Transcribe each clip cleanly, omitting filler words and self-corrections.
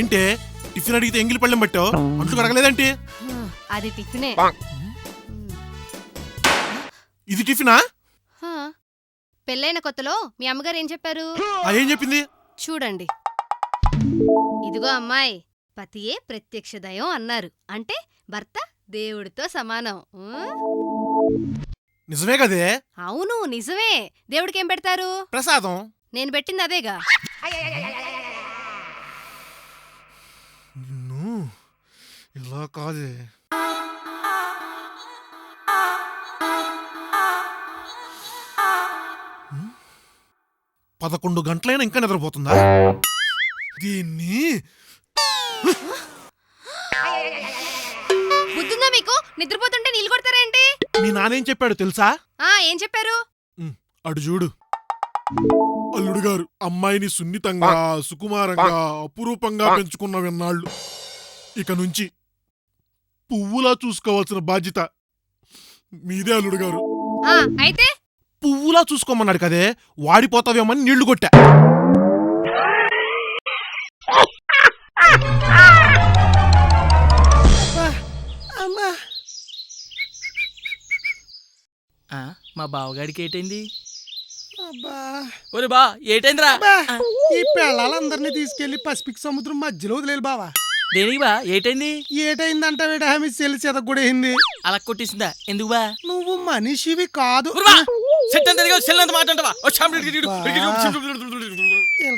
ఏంటే టిఫిన్ అడిగితే ఎంగిలి పళ్ళెం పట్టావు, అంట్లు కడగలేదంటే? అది టిఫినే. ఇది టిఫినా? పెళ్ళైన కొత్తలో మీ అమ్మగారు ఏం చెప్పారు? ఏం చెప్పింది? చూడండి. ఇదిగో అమ్మాయి, పతియే ప్రత్యక్ష దైవం అన్నారు. అంటే భర్త దేవుడితో సమానం. నిజమే కదే? అవును నిజమే. దేవుడికేం పెడతారు? ప్రసాదం. నేను పెట్టింది అదేగా. నిన్ను ఇలా కాదే. పదకొండు గంటలైనా ఇంకా నిద్రపోతుందా? దీన్ని బుద్ధుందా మీకు? నిద్రపోతుంటే నీళ్ళు కొడతారేంటి? మీ నానేం చెప్పాడు తెలుసా? ఏం చెప్పారు? అడు చూడు. అల్లుడు గారు అమ్మాయిని సున్నితంగా, సుకుమారంగా, అపురూపంగా పెంచుకున్న విన్నాళ్ళు ఇక నుంచి పువ్వులా చూసుకోవాల్సిన బాధ్యత మీదే అల్లుడు గారు. అయితే పువ్వులా చూసుకోమన్నాడు కదే, వాడిపోతావేమని నీళ్లు కొట్టా. మా బావగాడికి ఏటైంది? ఒరే బా ఏటైందిరా? ఈ పిల్లలందరినీ తీసుకెళ్లి పసిఫిక్ సముద్రం మధ్యలో వదిలేదు బావా. దేనికి బా ఏటైంది? ఏటైందంటే మీ చెల్లి చెదగొడేయింది. అలా కొట్టేసిందా? ఎందుకు బా? నువ్వు మనిషివి కాదు.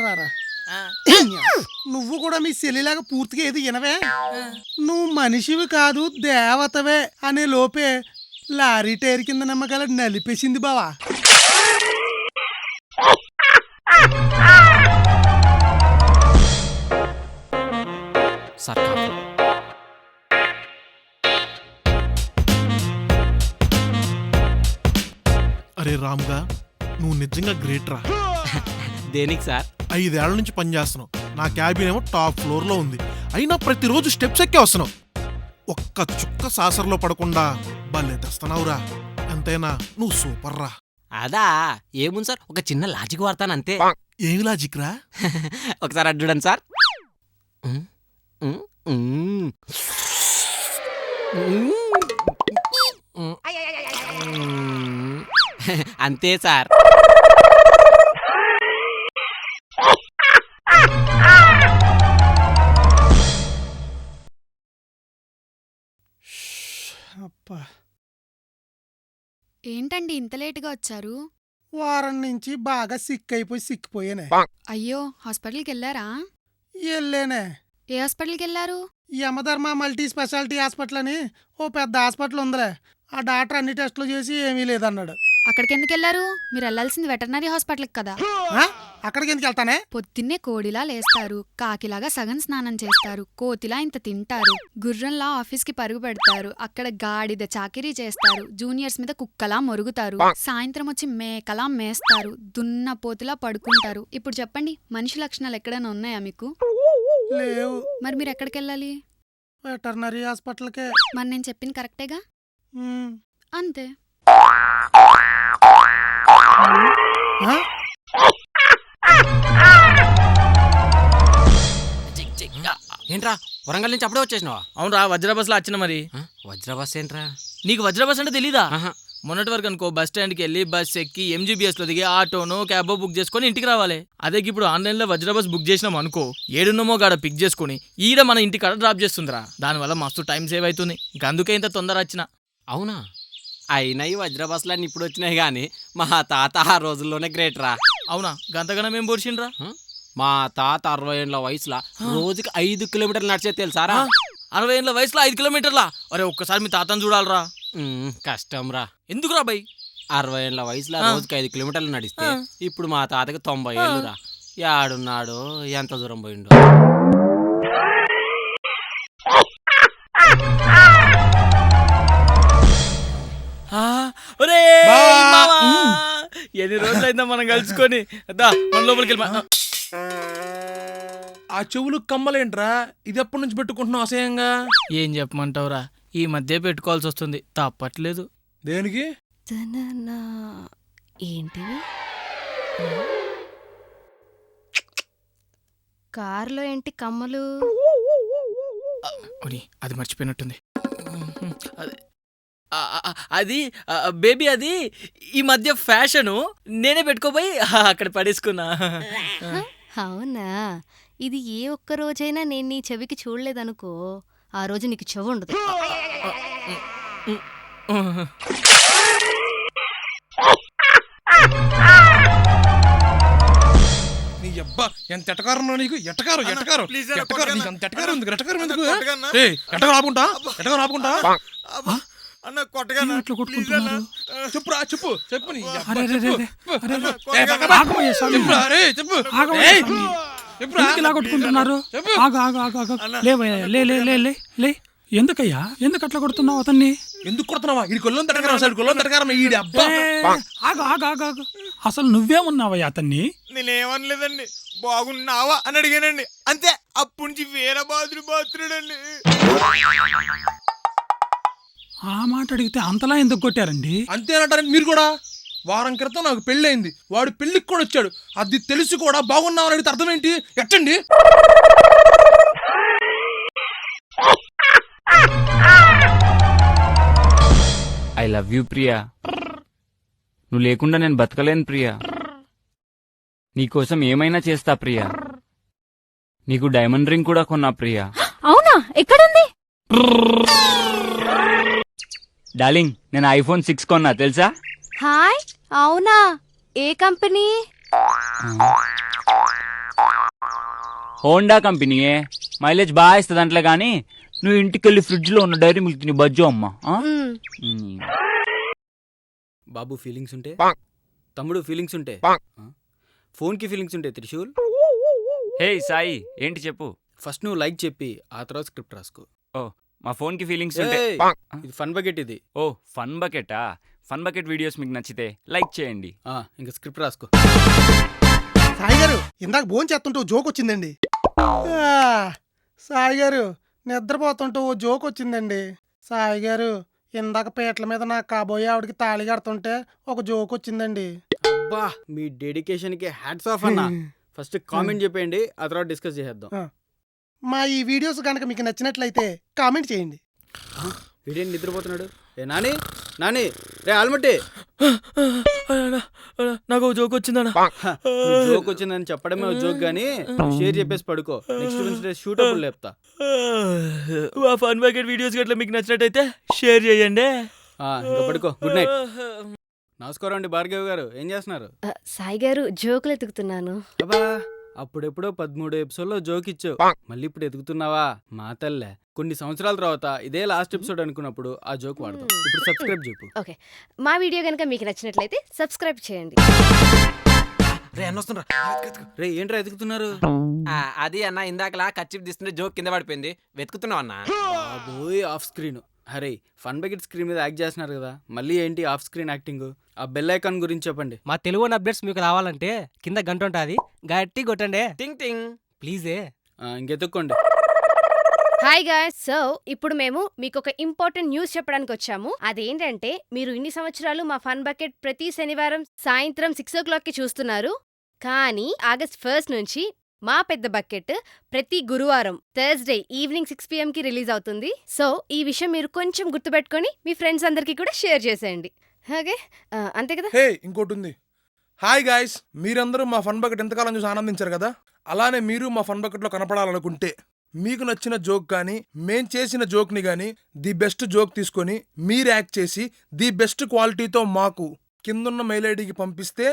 రారా నువ్వు కూడా మీ చెల్లిలాగా పూర్తిగా ఏది వినవే. నువ్వు మనిషివి కాదు దేవతవే అనే లోపే లారీ టైర్ కింద నమ్మకాల నలిపేసింది బావా. అరే రాముగా, నువ్వు నిజంగా గ్రేట్ రా. దేనికి సార్? 5 ఏళ్ల నుంచి పనిచేస్తున్నావు. నా క్యాబిన్ ఏమో టాప్ ఫ్లోర్ లో ఉంది. అయినా ప్రతిరోజు స్టెప్స్ ఎక్కే వస్తున్నావు. ఒక్క చుక్క సాసర్లో పడకుండా భలే తెస్తున్నావురా. ఎంతైనా నువ్వు సూపర్ రా. అదా ఏముంది సార్, ఒక చిన్న లాజిక్ వాడతాను అంతే. ఏమి లాజిక్ రా? ఒకసారి అడ్డుడండి సార్. అంతే సార్. ఏంటండి ఇంత లేటుగా వచ్చారు? వారం నుంచి బాగా సిక్కిపోయానే. అయ్యో, హాస్పిటల్కి వెళ్ళారా? వెళ్ళేనే. ఏ హాస్పిటల్కి వెళ్ళారు? యమధర్మ మల్టీ స్పెషాలిటీ హాస్పిటల్ అని ఓ పెద్ద హాస్పిటల్ ఉందిలే. ఆ డాక్టర్ అన్ని టెస్టులు చేసి ఏమీ లేదన్నాడు. అక్కడికి ఎందుకు వెళ్ళారు? మీరు వెళ్లాల్సింది వెటర్నరీ హాస్పిటల్కి కదా. అక్కడికి ఎందుకు వెళ్తానే? పొద్దున్నే కోడిలా లేస్తారు, కాకిలాగా సగం స్నానం చేస్తారు, కోతిలా ఇంత తింటారు, గుర్రంలా ఆఫీస్కి పరుగు పెడతారు, అక్కడ గాడిద చాకిరీ చేస్తారు, జూనియర్స్ మీద కుక్కలా మొరుగుతారు, సాయంత్రం వచ్చి మేకలా మేస్తారు, దున్న పోతులా పడుకుంటారు. ఇప్పుడు చెప్పండి, మనిషి లక్షణాలు ఎక్కడైనా ఉన్నాయా మీకు? లేవు. మరి మీరు ఎక్కడికి వెళ్ళాలి? వెటర్నరీ హాస్పిటల్కే. మరి నేను చెప్పింది కరెక్టేగా? అంతే. ఏంట్రా వరంగల్ నుంచి అప్పుడే వచ్చేసినావా? అవునరా, వజ్రబస్ లో వచ్చిన. మరి వజ్రబస్ ఏంట్రా? నీకు వజ్రబస్ అంటే తెలీదా? మొన్నటి వరకు అనుకో బస్ స్టాండ్కి వెళ్ళి బస్ ఎక్కి MGBS లో దిగి ఆటోనో క్యాబో బుక్ చేసుకుని ఇంటికి రావాలి. అదే ఇప్పుడు ఆన్లైన్లో వజ్రబస్ బుక్ చేసినాం అనుకో, ఏడున్నమో గాడ పిక్ చేసుకుని ఈడ మన ఇంటి కాడ డ్రాప్ చేస్తుందిరా. దానివల్ల మస్తు టైం సేవ్ అవుతుంది. అందుకే ఇంత తొందర వచ్చిన. అవునా? అయినా ఈ వజ్రబస్లన్నీ ఇప్పుడు వచ్చినాయి కానీ మా తాత ఆ రోజుల్లోనే గ్రేట్ రా. అవునా? గంతగనం ఏం పొడిచిండ్రా? మా తాత 60 ఏళ్ళ వయసులో రోజుకి 5 కిలోమీటర్లు నడిచే తెలుసారా? 60 ఏళ్ళ వయసులో 5 కిలోమీటర్లా? అరే ఒక్కసారి మీ తాతను చూడాలరా. కష్టం రా. ఎందుకురా బై? 60 ఏళ్ళ వయసులో రోజుకి 5 కిలోమీటర్లు నడిస్తే ఇప్పుడు మా తాతకి 90 ఏళ్ళు రా. యాడున్నాడో ఎంత దూరం పోయిండో. ఎన్ని రోజులైందా మనం కలుసుకొని? మన లోపలికి వెళ్ళి. ఆ చెవులు కమ్మలేంట్రా? ఇది ఎప్పటి నుంచి పెట్టుకుంటున్నావు అసహ్యంగా? ఏం చెప్పమంటావురా, ఈ మధ్య పెట్టుకోవాల్సి వస్తుంది, తప్పట్లేదు. దేనికి? ఏంటివి? కారులో ఏంటి కమ్మలు? ఓని, అది మర్చిపోయినట్టుంది. అది బేబీ, అది ఈ మధ్య ఫ్యాషను. నేనే పెట్టుకోపోయి అక్కడ పడేసుకున్నా. అవునా? ఇది ఏ ఒక్క రోజైనా నేను నీ చెవికి చూడలేదనుకో, ఆ రోజు నీకు చెవు ఉండదు. నీ అబ్బా ఎంత ఎటకారం నీకు. ఎటకారం ఎటకారం ఎటకారం నీకు అంత ఎటకారం ఎందుకు? ఎటకారం ఎందుకు? ఎటకారం ఆపుకుంటా అన్న కొట్టగా అట్లా కొట్టుకుంటున్నారు. చెప్పురా, చెప్పు చెప్పు నీ అబ్బా, అరే, అరే, చెప్పు. అరే, అరే, చెప్పు. ఆగమయ్య స్వామి. చెప్పురా, రే, చెప్పు. ఆగమయ్య ఏయ్, స్వామి. చెప్పురా. ఎందుకు ఇలా కొట్టుకుంటున్నారు? చెప్పు. ఆగు ఆగు ఆగు ఆగు. లేవయ్యా, లే లే లే లే లే. ఎందుకయ్యా, ఎందుకు అట్లా కొడుతున్నావు అతన్ని? ఎందుకు కొడుతున్నావా? ఇది కొల్లం తటకారం, అసలు కొల్లం తటకారం. ఈడి అబ్బా. ఆగు ఆగు ఆగు ఆగు. అసలు నువ్వేమన్నావయ్యా అతన్ని? నేనేమనలేదండి, బాగున్నావా అని అడిగానండి, అంతే. అప్పటి నుంచి వేరే బాత్రుడండి. ఆ మాట అడిగితే అంతలా ఎందుకు కొట్టారండి? అంతేనంటారండి మీరు కూడా. వారం క్రితం నాకు పెళ్ళయింది, వాడు పెళ్లికి కూడా వచ్చాడు. అది తెలిసి కూడా బాగున్నావని అడిగితే అర్థం ఏంటి? ఎట్టండి? I love you Priya. నువ్వు లేకుండా నేను బతకలేను ప్రియా. నీకోసం ఏమైనా చేస్తా ప్రియా. నీకు డైమండ్ రింగ్ కూడా కొన్నా ప్రియా. అవునా? ఎక్కడుంది? డార్లింగ్, నేను ఐఫోన్ 6 కొన్నా తెలుసా? హాయ్, అవునా? ఏ కంపెనీ? హోండా కంపెనీయే. మైలేజ్ బాగా ఇస్తుంది అంటలే గానీ నువ్వు ఇంటికెళ్ళి ఫ్రిడ్జ్ లో ఉన్న డైరీ మిల్క్ ని బజ్జో అమ్మా. బాబు ఫీలింగ్స్ ఉంటే, తమ్ముడు ఫీలింగ్స్ ఉంటే, ఫోన్ కి ఫీలింగ్స్ ఉంటే త్రిశూల్. హే సాయి, ఏంటి చెప్పు. ఫస్ట్ నువ్వు లైక్ చెప్పి ఆ తర్వాత స్క్రిప్ట్ రాసుకో. ఓ, మా ఫోన్ కి ఫీలింగ్స్ ఉంటే. ఏయ్, ఇది ఫన్ బకెట్ ఇది. ఓ, ఫన్ బకెటా? ఫన్ బకెట్ వీడియోస్ మీకు నచ్చితే లైక్ చేయండి. ఇంకా స్క్రిప్ట్ రాసుకో. సాయి గారు, ఇందాక భోజనం చేస్తుంటే ఓ జోక్ వచ్చిందండి. సాయి గారు, నిద్రపోతుంటే ఓ జోక్ వచ్చిందండి. సాయి గారు, ఇందాక పీటల మీద నా కాబోయే ఆవిడకి తాళి కడుతుంటే ఒక జోక్ వచ్చిందండి. అబ్బా, మీ డెడికేషన్ కి హ్యాట్స్ ఆఫ్ అన్న. ఫస్ట్ కామెంట్ చెప్పేయండి, ఆ తర్వాత డిస్కస్ చేసేద్దాం. మా ఈ వీడియోస్ కనుక మీకు నచ్చినట్లయితే కామెంట్ చేయండి. వీడేంటి నిద్రపోతున్నాడు? ఏ నాని, నాని, రే ఆల్మట్టి, నాకు జోక్ వచ్చిందన్న. జోక్ వచ్చిందని చెప్పడమే జోక్ గానీ షేర్ చెప్పేసి పడుకో. నెక్స్ట్ వెన్స్డే షూట్ అప్పుడు లేపుతా. ఆ ఫన్ బకెట్ వీడియోస్ గట్లా మీకు నచ్చినట్టయితే షేర్ చేయండి. ఇంకా పడుకో. Good night. నమస్కారం అండి భార్గవ్ గారు, ఏం చేస్తున్నారు? సాయి గారు, జోకులు ఎతుకుతున్నాను. అబ్బా, అప్పుడెప్పుడో 13 ఎపిసోడ్లో జోక్ ఇచ్చావు, మళ్ళీ ఇప్పుడు ఎదుగుతున్నావా? మా తల్లే. కొన్ని సంవత్సరాల తర్వాత ఇదే లాస్ట్ ఎపిసోడ్ అనుకున్నప్పుడు ఆ జోక్ వాడతాం. ఇప్పుడు సబ్స్క్రైబ్ చెప్పు. ఓకే, మా వీడియో కనుక మీకు నచ్చినట్లయితే సబ్స్క్రైబ్ చేయండి. రే ఏంట్రా ఎదుగుతున్నారు? అది అన్న, ఇందాకలా కచ్చిప్ తీస్తుంటే జోక్ కింద పడిపోయింది, వెతుకుతున్నావు అన్న. బాబోయ్, ఆఫ్ స్క్రీన్. అరే, ఫన్ బకెట్ స్క్రీన్ మీద యాక్ట్ చేస్తున్నారు కదా, మళ్ళీ ఏంటి ఆఫ్ స్క్రీన్ యాక్టింగ్? ఆ బెల్ ఐకాన్ గురించి చెప్పండి. మా తెలుగు అప్డేట్స్ మీకు రావాలంటే కింద గంట ఉంటుంది, గట్టి కొట్టండి. టింగ్ టింగ్ ప్లీజే. ఇంకెతుక్కోండి. హాయ్ గాయ్స్, సో ఇప్పుడు మేము మీకు ఒక ఇంపార్టెంట్ న్యూస్ చెప్పడానికి వచ్చాము. అదేంటంటే, మీరు ఇన్ని సంవత్సరాలు మా ఫన్ బకెట్ ప్రతి శనివారం సాయంత్రం 6 o'clockకి చూస్తున్నారు. కానీ ఆగస్ట్ 1st నుంచి మా పెద్ద బకెట్ ప్రతి గురువారం థర్స్డే ఈవినింగ్ 6 PM రిలీజ్ అవుతుంది. సో ఈ విషయం మీరు కొంచెం గుర్తుపెట్టుకొని మీ ఫ్రెండ్స్ అందరికీ కూడా షేర్ చేసేయండి. ఓకే, అంతే కదా? హే, ఇంకోటి ఉంది. హాయ్ గాయ్స్, మీరందరూ మా ఫన్ బకెట్ ఎంతకాలం చూసి ఆనందించారు కదా, అలానే మీరు మా ఫన్ బకెట్లో కనపడాలనుకుంటే మీకు నచ్చిన జోక్ కానీ మేం చేసిన జోక్ని కానీ ది బెస్ట్ జోక్ తీసుకొని మీరు యాక్ట్ చేసి ది బెస్ట్ క్వాలిటీతో మాకు కిందున్న మెయిల్ ఐడికి పంపిస్తే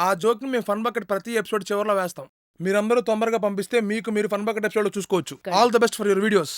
ఆ జోక్ని మేము ఫన్ బకెట్ ప్రతి ఎపిసోడ్ చివరిలో వేస్తాం. మీరందరూ తొందరగా పంపిస్తే మీరు ఫన్ బకెట్ ఎపిసోడ్లో చూసుకోవచ్చు. All the best for your videos.